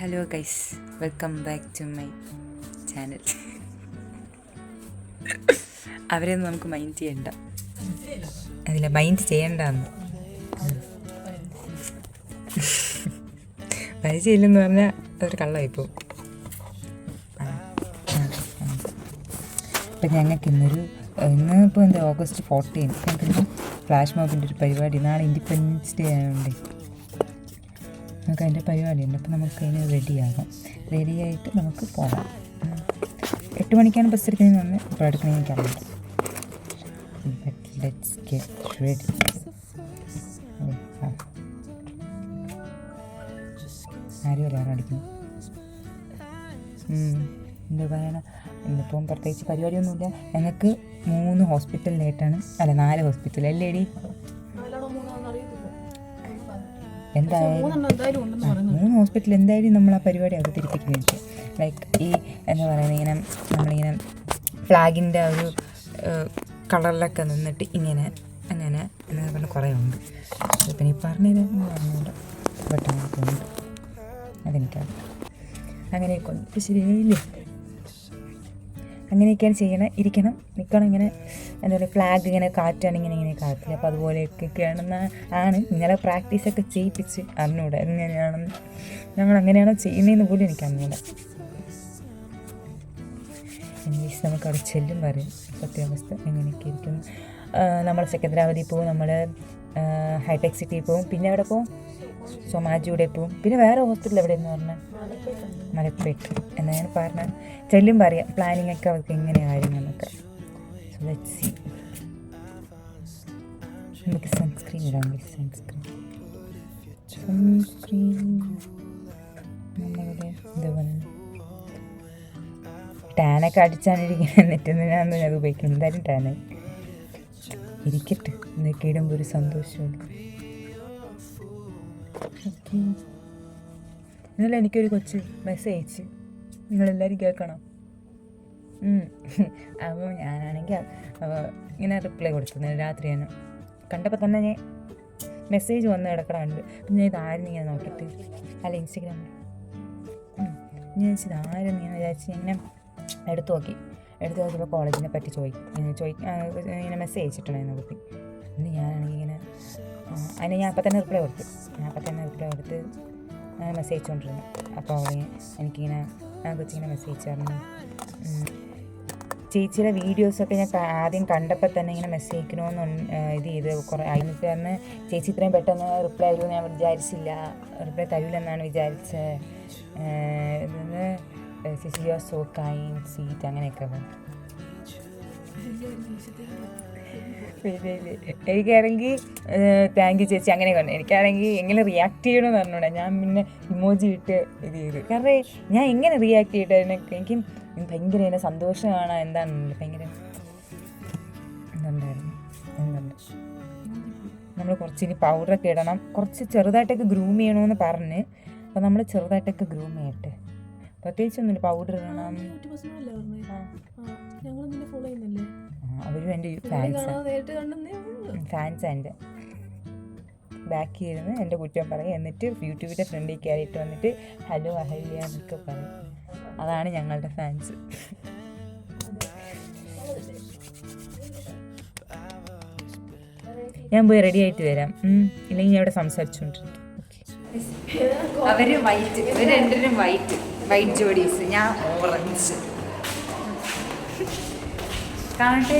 Hello guys, welcome back to my channel. അവരെയൊന്നും നമുക്ക് mind ചെയ്യണ്ട, അതില്ല മൈൻഡ് ചെയ്യണ്ടെന്ന്. പരിചയമില്ലെന്ന് പറഞ്ഞാൽ അതൊരു കള്ളമായിപ്പോവും. ഇപ്പം ഞങ്ങൾക്ക് ഇന്നിപ്പോൾ എന്താ ഓഗസ്റ്റ് 14 ഞങ്ങൾക്ക് ഫ്ലാഷ് മോബിൻ്റെ ഒരു പരിപാടി. നാളെ ഇൻഡിപെൻഡൻസ് ഡേ ആയതുകൊണ്ട് നമുക്ക് അതിൻ്റെ പരിപാടിയുണ്ട്. അപ്പോൾ നമുക്ക് അതിന് റെഡിയായിട്ട് നമുക്ക് പോകാം. 8 മണിക്കാണ് ബസ് എടുക്കുന്നതെന്ന് പറഞ്ഞാൽ ഇപ്പോൾ എടുക്കണമെന്ന് എനിക്കറിയില്ല. But let's get ready. ആരും അടിക്കുന്നു. എന്താ പറയണ, ഇന്നിപ്പം പ്രത്യേകിച്ച് പരിപാടിയൊന്നുമില്ല. ഞങ്ങൾക്ക് 3 ഹോസ്പിറ്റലിലായിട്ടാണ്, അല്ല 4 ഹോസ്പിറ്റൽ അല്ലേടി, എന്തായാലും 3 ഹോസ്പിറ്റൽ എന്തായാലും നമ്മൾ ആ പരിപാടി അവതരിപ്പിക്കുന്നുണ്ട്. ലൈക്ക് ഈ എന്താ പറയുന്നത്, ഇങ്ങനെ നമ്മളിങ്ങനെ ഫ്ലാഗിൻ്റെ ഒരു കളറിലൊക്കെ നിന്നിട്ട് ഇങ്ങനെ അങ്ങനെ എന്നൊക്കെ പറഞ്ഞാൽ കുറേ ഉണ്ട്. പിന്നെ ഈ പറഞ്ഞില്ല പെട്ടെന്ന് അതെനിക്കറിയാം. അങ്ങനെയൊക്കെ ഉണ്ട്. ശരിയല്ലേ, അങ്ങനെയൊക്കെയാണ് ഇരിക്കണം, നിൽക്കണം. ഇങ്ങനെ എന്താ പറയുക, ഫ്ലാഗ് ഇങ്ങനെ കാറ്റാണ് ഇങ്ങനെ കാറ്റില്ല. അപ്പോൾ അതുപോലെയൊക്കെയാണെന്ന് ആണ് ഇന്നലെ പ്രാക്ടീസൊക്കെ ചെയ്യിപ്പിച്ച് അറിഞ്ഞൂടെ എങ്ങനെയാണെന്ന്, ഞങ്ങൾ അങ്ങനെയാണോ ചെയ്യുന്നതെന്ന് പോലും എനിക്ക് അറിഞ്ഞൂടെ. ഇംഗ്ലീഷ് നമുക്ക് അവിടെ ചെല്ലും പറയും സത്യാവസ്ഥ എങ്ങനെയൊക്കെ ഇരിക്കുന്നു. നമ്മൾ സെക്കന്ദരാബാദിൽ പോവും, നമ്മൾ ഹൈടെക് സിറ്റിയിൽ പോവും, പിന്നെ എവിടെ പോവും, സോമാജിയുടെ പോവും, പിന്നെ വേറെ ഹോസ്പിറ്റൽ എവിടെയെന്ന് പറഞ്ഞാൽ മലപ്പേട്ട് എന്നാ ഞാൻ പറഞ്ഞാൽ ചെല്ലും പറയാം. പ്ലാനിങ് ഒക്കെ അവർക്ക് എങ്ങനെ കാര്യങ്ങളൊക്കെ. So let's see. നമുക്ക് സൺസ്ക്രീൻ ഇടാം. സൺസ്ക്രീൻ നമ്മളുടെ എന്താ പറയുക, ടാനൊക്കെ അടിച്ചാണ് ഇരിക്കുന്നത്. എന്നിട്ട് ഞാൻ അത് ഉപയോഗിക്കുന്നത്. എന്തായാലും ടാനായി ഇരിക്കട്ടെ, എന്നൊക്കെ ഇടുമ്പോൾ ഒരു സന്തോഷമുണ്ട്. ഇന്നലെ എനിക്കൊരു കൊച്ച് മെസ്സേജ് അയച്ച്, നിങ്ങളെല്ലാവരും കേൾക്കണം. അപ്പോൾ ഞാനാണെങ്കിൽ ഇങ്ങനെ റിപ്ലൈ കൊടുത്തു. രാത്രിയാണ് കണ്ടപ്പോൾ തന്നെ ഞാൻ മെസ്സേജ് വന്ന് കിടക്കണുണ്ട്. അപ്പം ഞാൻ ഇതാരും ഇങ്ങനെ നോക്കിയിട്ട്, അല്ല ഇൻസ്റ്റഗ്രാമിൽ ഞാൻ വെച്ചത് ആരും ഇങ്ങനെ വിചാരിച്ച് ഇങ്ങനെ എടുത്തു നോക്കിയപ്പോൾ കോളേജിനെ പറ്റി ഇങ്ങനെ മെസ്സേജ് അയച്ചിട്ടുണ്ടായിരുന്നു കുട്ടി. എന്നിട്ട് ഞാനാണെങ്കിൽ ഇങ്ങനെ അതിന് ഞാൻ അപ്പം തന്നെ റിപ്ലൈ കൊടുത്ത് മെസ്സേജ് അയച്ചുകൊണ്ടിരുന്നു. അപ്പോൾ അവളെ എനിക്കിങ്ങനെ കൊച്ചിങ്ങനെ മെസ്സേജ് തന്നു. ചേച്ചിയുടെ വീഡിയോസൊക്കെ ഞാൻ ആദ്യം കണ്ടപ്പോൾ തന്നെ ഇങ്ങനെ മെസ്സേജ് അയക്കണമെന്ന് ഇത് ചെയ്ത് കുറേ അതിനൊക്കെ പറഞ്ഞ്, ചേച്ചി ഇത്രയും പെട്ടെന്ന് റിപ്ലൈ തരുമെന്ന് ഞാൻ വിചാരിച്ചില്ല, റിപ്ലൈ തരില്ലെന്നാണ് വിചാരിച്ചത്, ഇതെന്ന് ചേച്ചി you are so kind sweet അങ്ങനെയൊക്കെ പറഞ്ഞു. എനിക്കാണെങ്കിൽ താങ്ക് യു ചേച്ചി അങ്ങനെ പറഞ്ഞു. എനിക്കാണെങ്കിൽ എങ്ങനെ റിയാക്ട് ചെയ്യണമെന്ന് പറഞ്ഞൂടെ. ഞാൻ പിന്നെ ഇമോജി ഇട്ട് ഇത് ചെയ്തു. കാരണം ഞാൻ എങ്ങനെ റിയാക്ട് ചെയ്തിട്ട് എനിക്ക് ഭയങ്കര എന്നെ സന്തോഷമാണ്. എന്താണെന്നില്ല, ഭയങ്കര എന്തുണ്ട് നമ്മൾ കുറച്ച് ഇനി പൗഡറൊക്കെ ഇടണം, കുറച്ച് ചെറുതായിട്ടൊക്കെ ഗ്രൂം ചെയ്യണമെന്ന് പറഞ്ഞ്. അപ്പോൾ നമ്മൾ ചെറുതായിട്ടൊക്കെ ഗ്രൂം ചെയ്യട്ടെ, പ്രത്യേകിച്ചൊന്നുമില്ല. പൗഡർ ഇടണം. അവരും എൻ്റെ ഫാൻസ് എൻ്റെ ബാക്കി ഇരുന്ന് എൻ്റെ കുറ്റം പറയും. എന്നിട്ട് യൂട്യൂബിൻ്റെ ഫ്രണ്ടിൽ കയറിയിട്ട് വന്നിട്ട് ഹലോ അഹല്യ എന്നൊക്കെ പറയും. അതാണ് ഞങ്ങളുടെ ഫാൻസ്. ഞാൻ പോയി റെഡി ആയിട്ട് വരാം, ഇല്ലെങ്കിൽ ഞാൻ ഇവിടെ സംസാരിച്ചുകൊണ്ടിരിക്കും. അവർ വൈറ്റ്, ഇവർ രണ്ടുപേരും വൈറ്റ് ജോഡീസ്, ഞാൻ ഓറഞ്ച്. കാണട്ടെ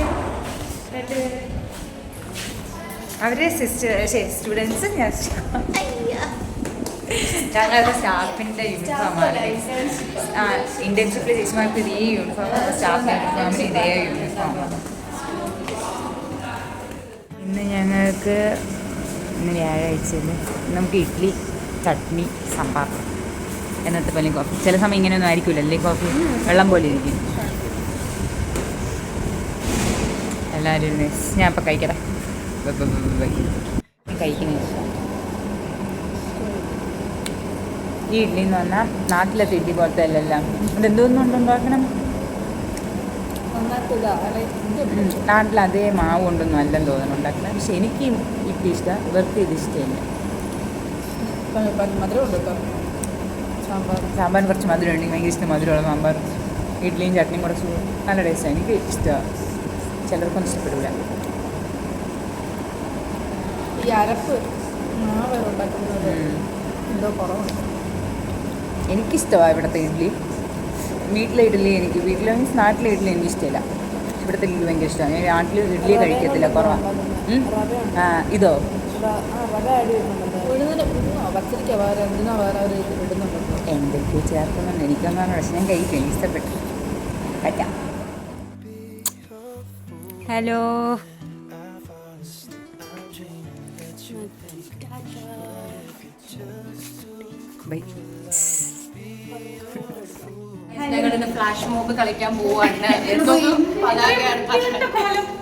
അവരുടെ സ്റ്റുഡൻസ്, ഞങ്ങളുടെ സ്റ്റാഫിൻ്റെ യൂണിഫോമാണ്. ഇന്റേൺഷിപ്പിൽ ചേച്ചിമാർക്ക് ഇതേ യൂണിഫോം, സ്റ്റാഫിൻ്റെ യൂണിഫോമിന് ഇതേ യൂണിഫോമാണ്. ഇന്ന് ഞങ്ങൾക്ക് വ്യാഴാഴ്ചയിൽ നമുക്ക് ഇഡ്ഡലി, ചട്നി, സാമ്പാർ, എന്നത്തെ പോലെ കോഫി. ചില സമയം ഇങ്ങനെയൊന്നും ആയിരിക്കില്ലല്ലേ, കോഫി വെള്ളം പോലെ ഇരിക്കും. എല്ലാവരും ഞാൻ ഇപ്പം കഴിക്കട്ടെ, കഴിക്കുന്ന ഇഷ്ടം. ഈ ഇഡ്ഡലി എന്ന് പറഞ്ഞാൽ നാട്ടിലത്തെ ഇഡ്ഡലി പോലത്തെ അല്ലല്ലോ. അതെന്തോന്നുകൊണ്ട് ഉണ്ടാക്കണം, നാട്ടിൽ അതേ മാവ് കൊണ്ടൊന്നും അല്ലെന്ന് തോന്നുന്നു ഉണ്ടാക്കണം. പക്ഷെ എനിക്ക് ഇഡ്ഡലി ഇഷ്ടമാണ്, ഇവർക്ക് ഇത് ഇഷ്ടമില്ല. സാമ്പാറിന് കുറച്ച് മധുരം ഉണ്ട്, ഭയങ്കര ഇഷ്ടം മധുരമുള്ള സാമ്പാർ. ഇഡ്ഡലിയും ചട്നിയും കൂടെ നല്ല ടേസ്റ്റാണ്, എനിക്ക് ഇഷ്ടമാണ്. ചിലർക്കൊന്നും ഇഷ്ടപ്പെടില്ല. ഈ അരപ്പ് എന്തോ കുറവുണ്ട്. എനിക്കിഷ്ടമാണ് ഇവിടുത്തെ ഇഡ്ഡലി. വീട്ടിലെ ഇഡ്ഡലി മീൻസ് നാട്ടിലെ ഇഡ്ഡലി എനിക്കിഷ്ടമില്ല. ഇവിടുത്തെ ഇഡ്ഡലി ഭയങ്കര ഇഷ്ടമാണ്. ഞാൻ നാട്ടിൽ ഇഡ്ഡലി കഴിക്കത്തില്ല, കുറവാണ്. ഇതോ എന്തൊക്കെയോ ചേർക്കുന്നുണ്ട്, എനിക്കൊന്നും പക്ഷെ ഞാൻ കഴിക്കും, എനിക്ക് ഇഷ്ടപ്പെട്ടു. കഴിക്കാം. ഹലോ, ഞങ്ങളിന്ന് ഫ്ലാഷ് മോബ് കളിക്കാൻ പോവാണ്.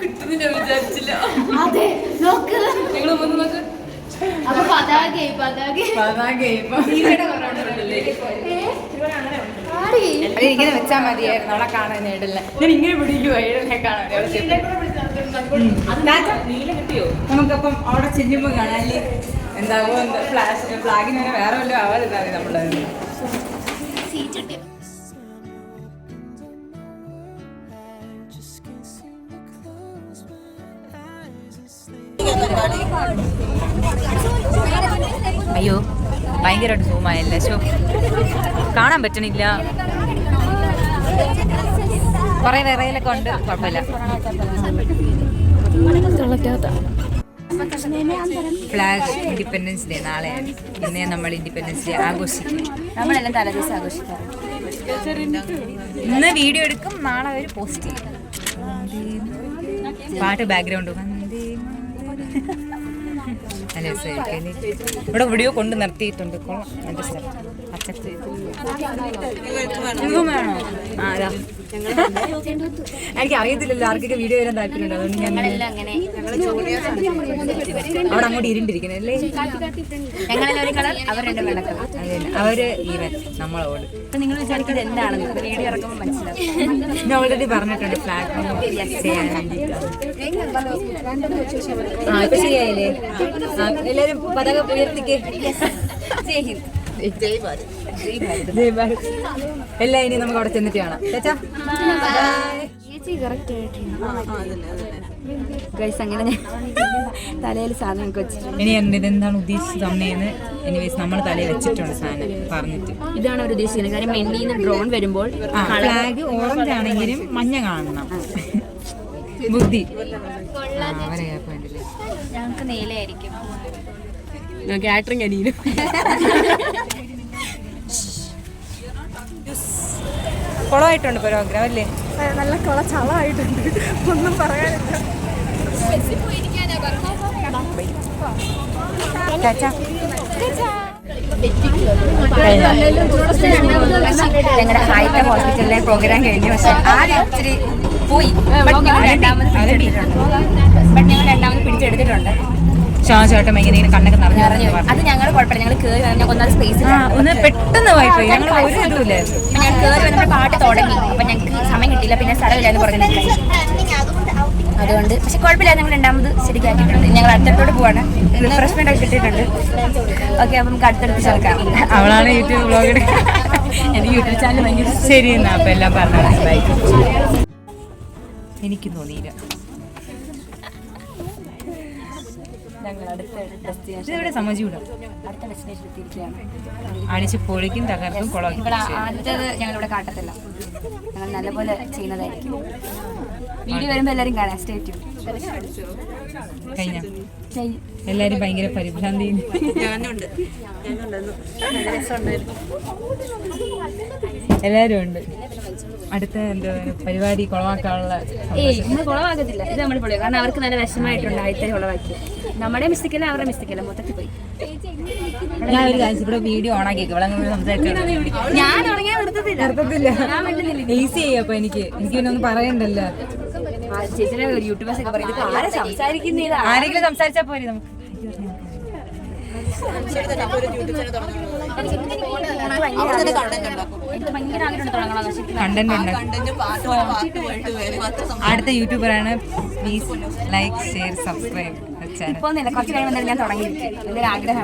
കിട്ടുന്നില്ല വിചാരിച്ചില്ല. അതെ, നോക്ക് നിങ്ങൾ വന്ന് നോക്ക്. ഇങ്ങനെ വെച്ചാൽ മതിയായിരുന്നു, അവളെ കാണാൻ നേടില്ല. ഞാൻ ഇങ്ങനെ പിടിക്കുമോ ഏഴെ കാണാൻ. നമുക്കപ്പം അവിടെ ചെല്ലുമ്പോൾ കാണാൻ എന്താകുമോ ഫ്ലാഗിന് വേറെ വല്ലതും ആവാതിരുന്നാൽ മതി നമ്മളത്. അയ്യോ ഭയങ്കരമായിട്ട് സൂമായല്ലേ, ശോ കാണാൻ പറ്റണില്ല. കുറെ വിറയിലൊക്കെ ഉണ്ട്, കുഴപ്പമില്ല. ഫ്ലാഗ് ഇൻഡിപെൻഡൻസ് ഡേ നാളെയാണ്. ഇന്നേ നമ്മൾ ഇൻഡിപെൻഡൻസ് ഡേ ആഘോഷിക്കും. നമ്മളെല്ലാം തലേദിവസം ആഘോഷിക്കാറ്. ഇന്ന് വീഡിയോ എടുക്കും, നാളെ അവർ പോസ്റ്റ് ചെയ്യും. പാട്ട് ബാക്ക്ഗ്രൗണ്ട് അല്ലേ. ഇവിടെ വീഡിയോ കൊണ്ട് നിർത്തിയിട്ടുണ്ട്. എൻ്റെ സ്ഥലം എനിക്ക് അറിയത്തില്ലല്ലോ ആർക്കൊക്കെ വീഡിയോ വരാൻ താല്പര്യമുണ്ട്. അതുകൊണ്ട് ഞാൻ അവിടെ അങ്ങോട്ട് ഇരുണ്ടിരിക്കണല്ലേ. അവര് ഈവൻ നമ്മളോട് നിങ്ങൾ വിചാരിക്കുന്നത് എന്താണെന്ന് വീഡിയോ ഇറക്കുമ്പോൾ മനസ്സിലാവും. ഞാൻ ഓൾറെഡി പറഞ്ഞിട്ടുണ്ട് ഫ്ലാഗ് ചെയ്യാൻ വേണ്ടിയിട്ടാണ്. ഇപ്പൊ ശരിയായില്ലേ? എല്ലാരും പതാക ഉയർത്തിക്ക്. എല്ലാം ഇനി നമുക്ക് അവിടെ ചെന്നിട്ട് കാണാം. അങ്ങനെ തലയിൽ സാധനം വെച്ചിട്ടുണ്ട്. ഇനി ഇതെന്താണ് ഉദ്ദേശിച്ചത് അമ്മയെന്ന് എനിവേസ് നമ്മൾ തലയിൽ വെച്ചിട്ടുണ്ട് സാധനം പറഞ്ഞിട്ട്. ഇതാണ് അവർ ഉദ്ദേശിക്കുന്നത്. കാര്യം മെന്റിൽ നിന്ന് ഡ്രോൺ വരുമ്പോൾ ഫ്ലാഗ് ഓറഞ്ച് ആണെങ്കിലും മഞ്ഞ കാണണം. ബുദ്ധി അവരെ വേണ്ടില്ലേ. ഞങ്ങൾക്ക് നീലയായിരിക്കും. കാറ്ററിംഗ് അനിയനും കുളമായിട്ടുണ്ട് പ്രോഗ്രാം അല്ലേ? നല്ല ചളമായിട്ടുണ്ട്, ഒന്നും പറയാനില്ല. ഞങ്ങളുടെ ഹൈറ്റ ഹോസ്പിറ്റലിലെ പ്രോഗ്രാം കഴിഞ്ഞു. പക്ഷെ ആദ്യം ഇച്ചിരി പോയി. രണ്ടാമത് പിടിച്ചെടുത്തിട്ടുണ്ട്. ചേട്ടൻ ഇങ്ങനെ കണ്ണൊക്കെ നിറഞ്ഞു. അത് ഞങ്ങൾ കുഴപ്പമില്ല, ഞങ്ങൾ കയറി ഒന്നാമത് സ്പേസ് ഒന്ന് പെട്ടെന്ന് പോയിപ്പോയി. ഞങ്ങൾ ഒരു ഇതുമില്ലായിരുന്നു. ഞാൻ കയറി വന്നപ്പോൾ പാട്ട് തുടങ്ങി. അപ്പൊ ഞങ്ങൾക്ക് സമയം കിട്ടിയില്ല, പിന്നെ സ്ഥലമില്ലാന്ന് പറഞ്ഞു. അതുകൊണ്ട് പക്ഷെ കുഴപ്പമില്ല, ഞങ്ങൾ രണ്ടാമത് ശരിയാക്കിയിട്ടുണ്ട്. ഞങ്ങൾ അടുത്തോട്ട് പോവാണ്. റിഫ്രഷ്മെന്റ് ഒക്കെ കിട്ടിയിട്ടുണ്ട്. ഓക്കെ, അപ്പൊ നമുക്ക് അടുത്തടുത്ത് ചേർക്കാം. അവളാണ് യൂട്യൂബ് ബ്ലോഗ് എനിക്ക് യൂട്യൂബ് ചാനൽ ഭയങ്കര ശരി എന്നാ. അപ്പൊ എല്ലാം പറഞ്ഞു. എനിക്ക് തോന്നിയില്ല. ഇതെവിടെ സമ്മതിച്ചുകൂടാ. അടുത്ത ഡെസ്റ്റിനേഷൻ എത്തിയിരിക്കുകയാണ്. അടിച്ച് പൊളിക്കും, തകർക്കും, കുളക്കും. ആദ്യത്തേത് ഞങ്ങളിവിടെ കാട്ടത്തില്ല, ഞങ്ങൾ നല്ലപോലെ ചെയ്യുന്നതായിരിക്കും. വീഡിയോ വരുമ്പോൾ എല്ലാവരും കാണാം. Stay tune. കഴിഞ്ഞ എല്ലാവരും ഭയങ്കര പരിഭ്രാന്തി. എല്ലാവരും ഉണ്ട്. അടുത്ത എന്താ പരിപാടി കുളമാക്കാനുള്ള കുളമാക്കത്തില്ല. ഇത് നമ്മൾ പൊളിയും. കാരണം അവർക്ക് നല്ല വിഷമമായിട്ടുണ്ട് ആദ്യത്തെ കുളമാക്കി. നമ്മുടെ മിസ്റ്റേക്കല്ല, അവരുടെ മിസ്റ്റേക്കല്ല, മൊത്തത്തിൽ പോയി. ഞാൻ ഒരു കാര്യം ഇവിടെ വീഡിയോ ഓണാക്കി സംസാരിച്ചു. ഞാൻ നിർത്തത്തില്ല. ഈസി ആയി. അപ്പൊ എനിക്ക് പിന്നെ ഒന്നും പറയണ്ടല്ലോ. ചേച്ചിയുടെ യൂട്യൂബേഴ്സ് ഒക്കെ പറയുന്നത് ആരെ സംസാരിക്കുന്നില്ല. ആരെങ്കിലും സംസാരിച്ചാൽ പോരെ നമുക്ക്. അടുത്ത യൂട്യൂബറാണ്. Please like, share, subscribe. കുറച്ച് കഴിയുമ്പോൾ ഞാൻ തുടങ്ങി. ആഗ്രഹം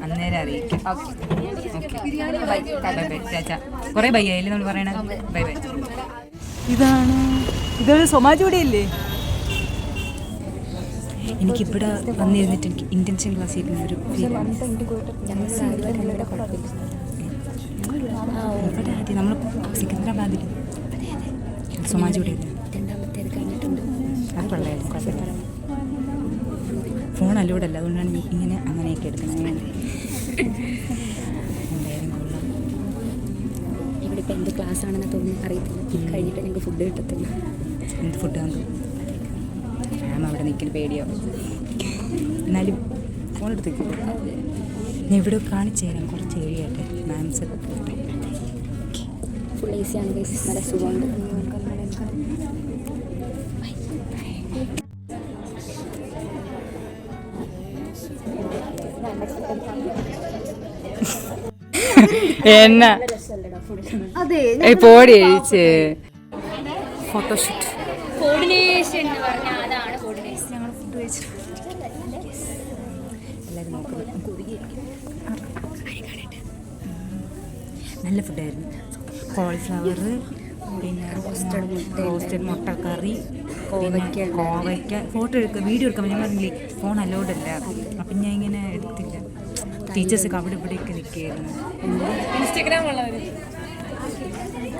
അന്നേരം അറിയിക്കാം. ഓക്കെ. ബൈ ബൈ ചാച്ച. കുറേ ബൈ ആയില്ലേ നമ്മൾ പറയണത്? Bye bye. ഇതാണ് സൊമാജോടെയല്ലേ? എനിക്കിവിടെ വന്നിരുന്നിട്ട് എനിക്ക് ഇൻറ്റൻഷൻ ക്ലാസ് ചെയ്യുന്ന ഒരു ഫീലാണ്. ഇവിടെ ആദ്യം നമ്മൾ സിക്കന്ദരാബാദിൽ സൊമാജോടെ അത് കൊള്ളായിരുന്നു. ഫോൺ അലോഡല്ല, അതുകൊണ്ടാണ് ഇങ്ങനെ അങ്ങനെയൊക്കെ എടുക്കുന്നത്. ഇവിടെ ഇപ്പം എന്ത് ക്ലാസ് ആണെന്ന് തോന്നുന്നു അറിയത്തില്ല. കഴിഞ്ഞിട്ട് ഞങ്ങൾക്ക് ഫുഡ് കിട്ടത്തില്ല. എന്ത് ഫുഡാണ് മാം അവിടെ നിൽക്കുന്ന പേടിയാവും. എന്നാലും ഫോൺ എടുത്തേക്ക് ഞാൻ ഇവിടെ കാണിച്ചു തരാം കുറച്ച് ഏരിയയായിട്ട്. മാംസ് ഫുൾ ഈസി ആണ്, നല്ല സുഖമുണ്ട്. എന്നാ പോടി കഴിച്ച് ഫോട്ടോഷൂട്ട് കോർഡിനേഷൻ എന്ന് പറഞ്ഞാൽ അതാണ് കോർഡിനേഷൻ. ഞങ്ങൾ ഫുഡ് കഴിച്ചു. എല്ലാവരും നോക്കുന്നത് നല്ല ഫുഡായിരുന്നു. കോളിഫ്ലവർ, പിന്നെ റോസ്റ്റഡ് മുട്ടക്കറി, കോവയ്ക്ക. ഫോട്ടോ എടുക്കുക, വീഡിയോ എടുക്കാൻ ഞാൻ പറഞ്ഞില്ലേ ഫോൺ അലോഡല്ല. അപ്പം ഞാൻ ഇങ്ങനെ എടുത്തില്ല. ടീച്ചേഴ്സൊക്കെ അവിടെ ഇവിടെയൊക്കെ നിൽക്കുകയായിരുന്നു.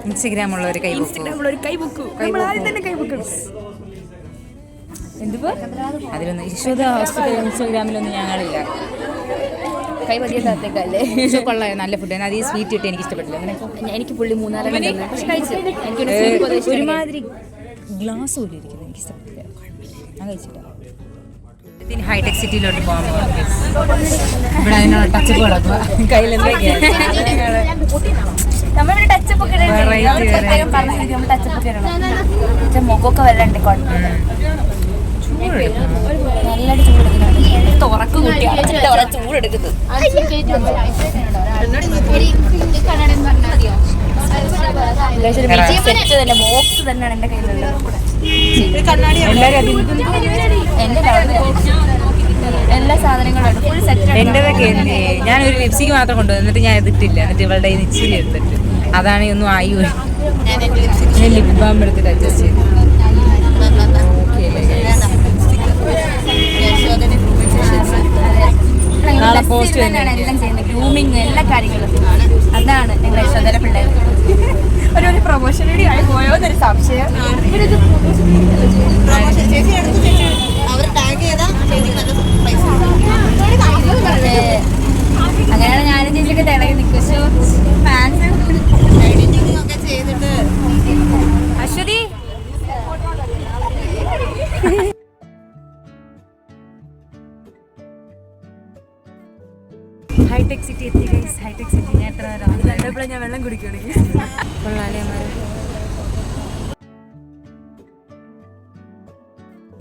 ഇൻസ്റ്റഗ്രാമുള്ളവർ കൈബുക്ക് എന്തുപോ അതിലൊന്നും യശോദ ഹോസ്പിറ്റൽ ഇൻസ്റ്റഗ്രാമിലൊന്നും ഞങ്ങളില്ല. കൈ വലിയ താത്തേക്കല്ലേ? കൊള്ളാം, നല്ല ഫുഡാണ്. അത് ഈ സ്വീറ്റ് ഇട്ട് എനിക്ക് ഇഷ്ടപ്പെട്ടില്ല. എനിക്ക് പുള്ളി 3-4 പക്ഷെ കഴിച്ചു. ഒരുമാതിരി ഗ്ലാസ് പോലും ഇരിക്കുന്നത് എനിക്ക് ഇഷ്ടപ്പെട്ടില്ല. ഞാൻ കഴിച്ചില്ല. ഇതിന് ഹൈടെക് സിറ്റിയിലോട്ട് പോകാൻ പോകും. ഇവിടെ അതിനുള്ള ടച്ചപ്പ് കിടക്കുക കയ്യിൽ നമ്മളിവിടെ ടച്ചപ്പ് ഒക്കെ മുഖമൊക്കെ വരണ്ട് നല്ലതായിട്ട് ചൂടെടുക്കുന്നുണ്ട്. തുറക്ക് കുട്ടിയാണ് ചൂടെടുക്കുന്നത്. തന്നെ ബോക്സ് തന്നെയാണ് എന്റെ കയ്യിലുള്ളത്. എല്ലാ സാധനങ്ങളും ഫുൾ സെറ്റ്. എന്റേതൊക്കെ ഞാനൊരു ലിപ്സ്റ്റിക്ക് മാത്രം കൊണ്ടുവന്നു, എന്നിട്ട് ഞാൻ ഇതിട്ടില്ല. എന്നിട്ട് ഇവളുടെ ഇച്ചിരി എടുത്തിട്ട് അതാണ് ഒന്നും ആയി. ഞാൻ ലിപ് ബാം എടുത്തിട്ട് അഡ്ജസ്റ്റ് ചെയ്തു. നാളെ പോസ്റ്റ് എല്ലാം ചെയ്യുന്നത് ഗ്രൂമിങ് എല്ലാ കാര്യങ്ങളും. അതാണ് ഞങ്ങൾ യശോദര പിള്ളേർ. ഒരു പ്രൊമോഷൻ കൂടി ആയി പോയോ എന്നൊരു സംശയം. അങ്ങനെയാണ് ഞാനും ചേച്ചിയൊക്കെ തിളങ്ങി നിൽക്കും. ഫാൻസ് അശ്വതി ഹൈടെക് സിറ്റി എത്തി ഗൈസ്. ഹൈടെക് സിറ്റി ഞാൻ എത്ര നേരം കണ്ടപ്പോഴേ ഞാൻ വെള്ളം കുടിക്കുകയാണെങ്കിൽ കൊള്ളാലേ.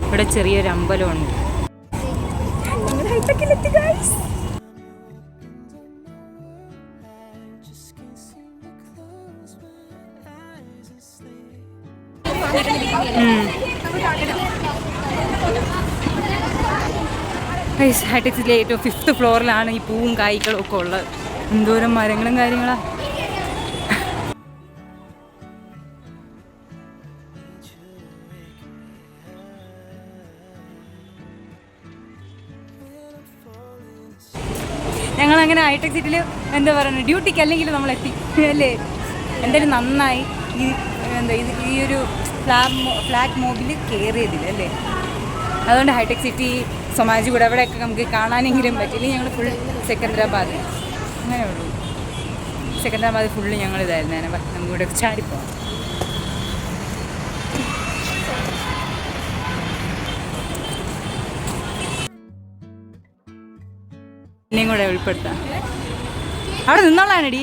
ഇവിടെ ചെറിയൊരു അമ്പലമുണ്ട്. ഹൈടെക്കിലെത്തി ഗൈസ്. ഹൈടെക് സിറ്റിയിലെ ഏറ്റവും 5th ഫ്ലോറിലാണ് ഈ പൂവും കായ്ക്കളും ഒക്കെ ഉള്ളത്. എന്തോരം മരങ്ങളും കാര്യങ്ങളാ. ഞങ്ങളങ്ങനെ ഹൈടെക് സിറ്റിയിൽ എന്താ പറയുക ഡ്യൂട്ടിക്ക് അല്ലെങ്കിൽ നമ്മളെത്തി അല്ലേ. എന്തായാലും നന്നായി ഈ ഒരു ഫ്ലാഗ് മോബിൽ കയറിയതില്ല അല്ലേ. അതുകൊണ്ട് ഹൈടെക് സിറ്റി സൊമാജിഗുഡ അവിടെയൊക്കെ നമുക്ക് കാണാനെങ്കിലും പറ്റില്ല. ഞങ്ങൾ ഫുൾ സെക്കന്ദരാബാദ് അങ്ങനെയുള്ളൂ. സെക്കന്ദരാബാദ് ഫുള്ള് ഞങ്ങൾ ഇതായിരുന്നു. നമുക്ക് ഇവിടെ ചാടിപ്പോവാം. എന്നെയും കൂടെ ഉൾപ്പെടുത്താം. അവിടെ നിന്നോളാണടി.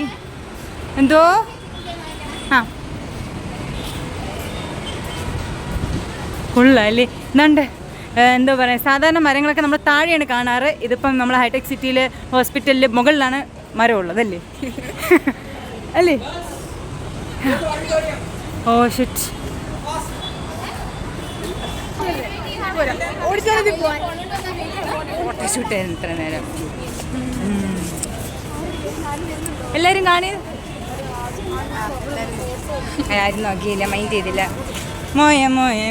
എന്തോ ആ ഫുള്ളല്ലേ എന്താണ്ട് എന്താ പറയുക. സാധാരണ മരങ്ങളൊക്കെ നമ്മൾ താഴെയാണ് കാണാറ്. ഇതിപ്പം നമ്മൾ ഹൈടെക് സിറ്റിയിൽ ഹോസ്പിറ്റലിൽ മുകളിലാണ് മരം ഉള്ളതല്ലേ അല്ലേ. Oh shit. ഫോട്ടോഷൂട്ടായിരുന്നു ഇത്ര നേരം. എല്ലാവരും കാണി. ആരും നോക്കിയില്ല, മൈൻഡ് ചെയ്തില്ല. മോയെ മോയെ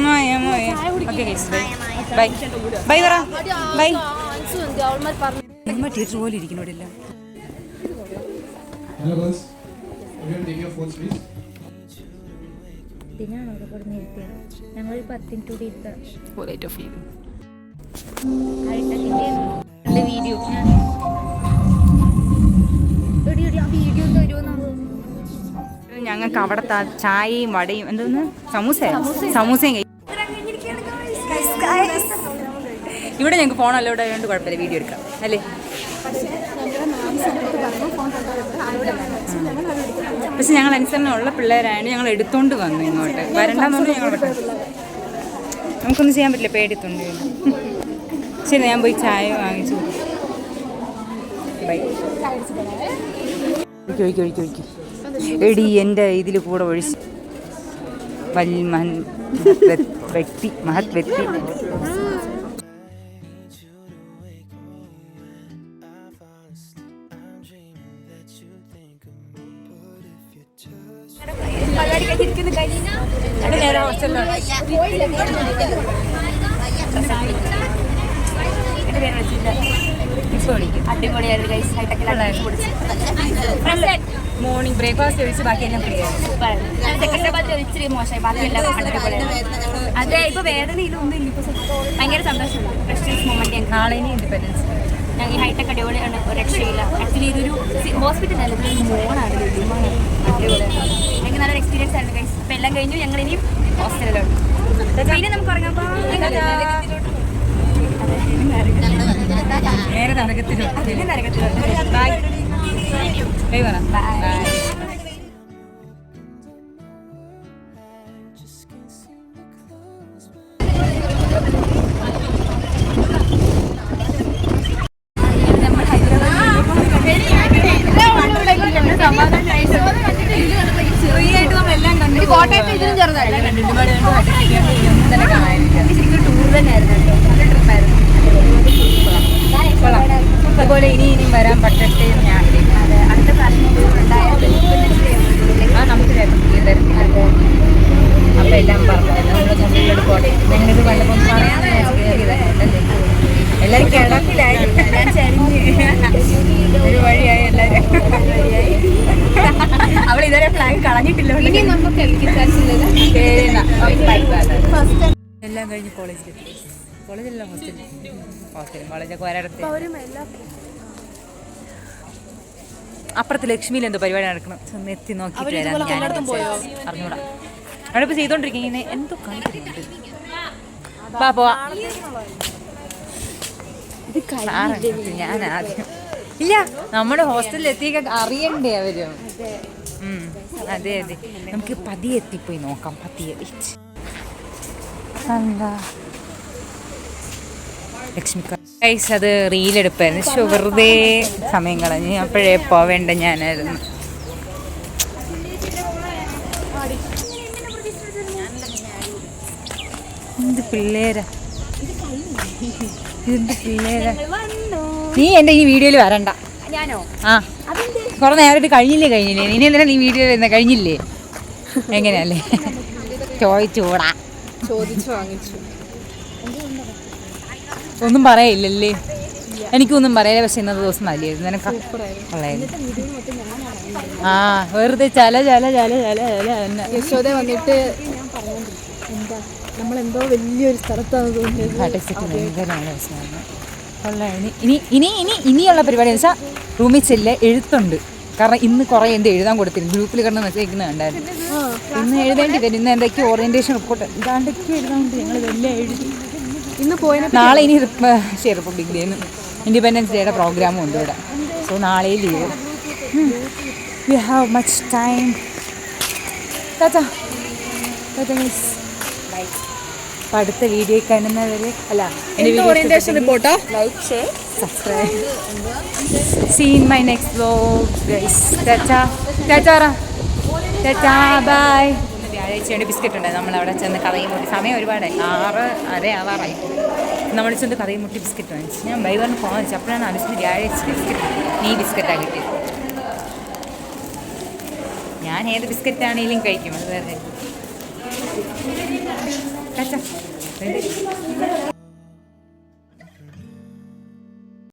മോയെ മോയെ. ഓക്കെ ബൈ ബൈ പറ ബൈ. തിയേറ്റർ പോലെ ഇരിക്കുന്നു ഇവിടെ എല്ലാം. ഇതിനാണോ ഇവിടെ നിർത്തിയത്? ഞങ്ങളൊരു 10 മിനിറ്റ് കൂടി ഇരുത്താം. വീഡിയോ ഞങ്ങൾക്ക് അവിടുത്തെ ചായയും വടയും എന്തോന്ന് സമൂസയും ഇവിടെ ഞങ്ങൾക്ക് ഫോണല്ലോ ഇവിടെ ആയതുകൊണ്ട് കുഴപ്പമില്ല, വീഡിയോ എടുക്കാം അല്ലേ. പക്ഷെ ഞങ്ങൾ അനുസരണമുള്ള പിള്ളേരായതുകൊണ്ട് ഞങ്ങൾ എടുത്തോണ്ട് വന്നു ഇങ്ങോട്ട്. വരണ്ടെന്നുകൊണ്ട് ഞങ്ങൾ നമുക്കൊന്നും ചെയ്യാൻ പറ്റില്ല, പേടിത്തുണ്ട്. ശരി, ഞാൻ പോയി ചായ വാങ്ങിച്ചു. ബൈ. ഒഴിക്കും എടി എൻ്റെ ഇതിൽ കൂടെ ഒഴിച്ച് മഹത് വ്യക്തി. മോർണിംഗ് ബ്രേക്ക്ഫാസ്റ്റ് കഴിച്ച് ബാക്കിയെല്ലാം ഫ്രീ ഇച്ചിരി മോശമായി, ബാക്കിയെല്ലാം അതെ. ഇപ്പൊ വേദനയിലൊന്നും ഇല്ല, ഇപ്പൊ ഭയങ്കര സന്തോഷമുണ്ട്. Prestige moment. നാളെ ഇനി ഇൻഡിപെൻഡൻസ്. ഞങ്ങൾ ഈ ഹൈടെക് അടിപൊളിയാണ്, ഒരു രക്ഷയില്ല. ആക്ച്വലി ഇതൊരു ഹോസ്പിറ്റൽ അല്ല, ഇതൊരു മോണാണ്, അടിപൊളിയാണ്. ഞങ്ങൾക്ക് നല്ലൊരു എക്സ്പീരിയൻസ് ആയിരുന്നു ഗൈസ്. ഇപ്പം എല്ലാം കഴിഞ്ഞു, ഞങ്ങൾ ഇനിയും ഹോസ്റ്റലിലോട്ട്. പിന്നെ നമുക്ക് ഉറങ്ങാം. നേരെ നരകത്തിലോട്ട്. ബൈ ബൈ പറ. ബൈ. കോട്ടയത്ത് ഇതിനും ചെറുതായിട്ട് ടൂർ തന്നെയായിരുന്നു കേട്ടോ, നല്ല ട്രിപ്പായിരുന്നു. അതുപോലെ ഇനിയും വരാൻ പറ്റട്ടെ ഞാൻ ആഗ്രഹിക്കുന്നു. അതെ, അടുത്ത പ്രാവശ്യം ഉണ്ടായത് നമുക്ക് തരത്തില്ല. അപ്പം എല്ലാം പറഞ്ഞല്ലോ, നമ്മൾ ചന്ദ്രയിലോട്ട് പോട്ടെ. ഞങ്ങളിത് വല്ലപ്പം പറയാതെ എല്ലാവരും കിടപ്പിലായി, ഒരു വഴിയായി എല്ലാവരും. അവൾ ഇതുവരെ പ്ലാൻ കളഞ്ഞിട്ടില്ല. എല്ലാം കഴിഞ്ഞ് കോളേജെല്ലാം കോളേജൊക്കെ ഒരിടത്ത് അപ്പുറത്ത് ലക്ഷ്മിയിൽ എന്തോ പരിപാടി നടക്കണം. ഒന്ന് എത്തി നോക്കിയിട്ട് അറിഞ്ഞൂടാ. അവിടെ ഇപ്പൊ ചെയ്തോണ്ടിരിക്കും ഇങ്ങനെ എന്തോ കാണിക്കുന്നുണ്ട്. പോവാ. ഞാൻ ആദ്യം ഇല്ല, നമ്മുടെ ഹോസ്റ്റലിൽ എത്തിയൊക്കെ അറിയണ്ടേ അവരും. അതെ അതെ, നമുക്ക് പതിയെ എത്തിപ്പോയി നോക്കാം. പതിയെ എന്താ ലക്ഷ്മിക്ക ഗൈസ്, അത് റീലെടുപ്പായിരുന്നു. പക്ഷെ വെറുതെ സമയം കളഞ്ഞ് അപ്പോഴേ പോവേണ്ട ഞാനായിരുന്നു. എന്ത് പിള്ളേരാ, ഇതെന്ത് പിള്ളേരാ. നീ എൻ്റെ ഈ വീഡിയോയിൽ വരണ്ട. ഞാനോ? ആ, കുറെ നേരമായിട്ട് കഴിഞ്ഞില്ലേ ഇനി എന്തിനാ നീ വീഡിയോ വരുന്നത്? കഴിഞ്ഞില്ലേ? എങ്ങനെയല്ലേ ചോദിച്ചു വാങ്ങിച്ചു. ഒന്നും പറയില്ലല്ലേ? എനിക്കൊന്നും പറയില്ല. പക്ഷെ ഇന്നത്തെ ദിവസം മതിയായിരുന്നു. നിനക്ക് ആ വെറുതെ ചല യശോദ വന്നിട്ട് നമ്മളെന്തോ വലിയൊരു സ്ഥലത്താണ് ഇനിയുള്ള പരിപാടി എന്ന് വെച്ചാൽ റൂമിൽ ചെല്ല് എഴുത്തുണ്ട്. കാരണം ഇന്ന് കുറേ എന്ത് എഴുതാൻ കൊടുത്തിരുന്നു. ഗ്രൂപ്പിൽ കിടന്ന് മെസ്സേജ് കണ്ടായിരുന്നു. ഇന്ന് എഴുതേണ്ടി വരും. ഇന്ന് എന്തൊക്കെയോ ഓറിയന്റേഷൻ റിപ്പോർട്ട് ഇതാണ്ടൊക്കെ എഴുതാണ്ട് ഞങ്ങൾ ഇതെല്ലാം എഴുതി. ഇന്ന് പോയ നാളെ ഇനി റിപ്പബ്ലിക് ഡേന്ന് ഇൻഡിപെൻഡൻസ് ഡേയുടെ പ്രോഗ്രാമും ഉണ്ട് ഇവിടെ. സോ നാളെ leave. We have much time. അപ്പം അടുത്ത വീഡിയോ കാണുന്നവരെ അല്ല ഓറിയന്റേഷൻ റിപ്പോർട്ടോ like share subscribe. See in my next vlog guys. Tata bye. ചേച്ചി വേണ്ടി ബിസ്ക്കറ്റ് ഉണ്ട്. നമ്മളവിടെ ചെന്ന് കഥയും മുട്ടി സമയം ഒരുപാടായി 6:30 ആവാറായി. നമ്മൾ ചെന്ന് കഥയും മുട്ടി ബിസ്ക്കറ്റ് വാങ്ങിച്ചു. ഞാൻ ബൈ വൺ ഫോൺ വെച്ചു. അപ്പോഴാണ് അനുസരിച്ച് വ്യാഴാഴ്ച ബിസ്ക്കറ്റ് നീ ബിസ്ക്കറ്റാണ് കിട്ടിയത്. ഞാൻ ഏത് ബിസ്ക്കറ്റാണെങ്കിലും കഴിക്കും. അത് വേറെ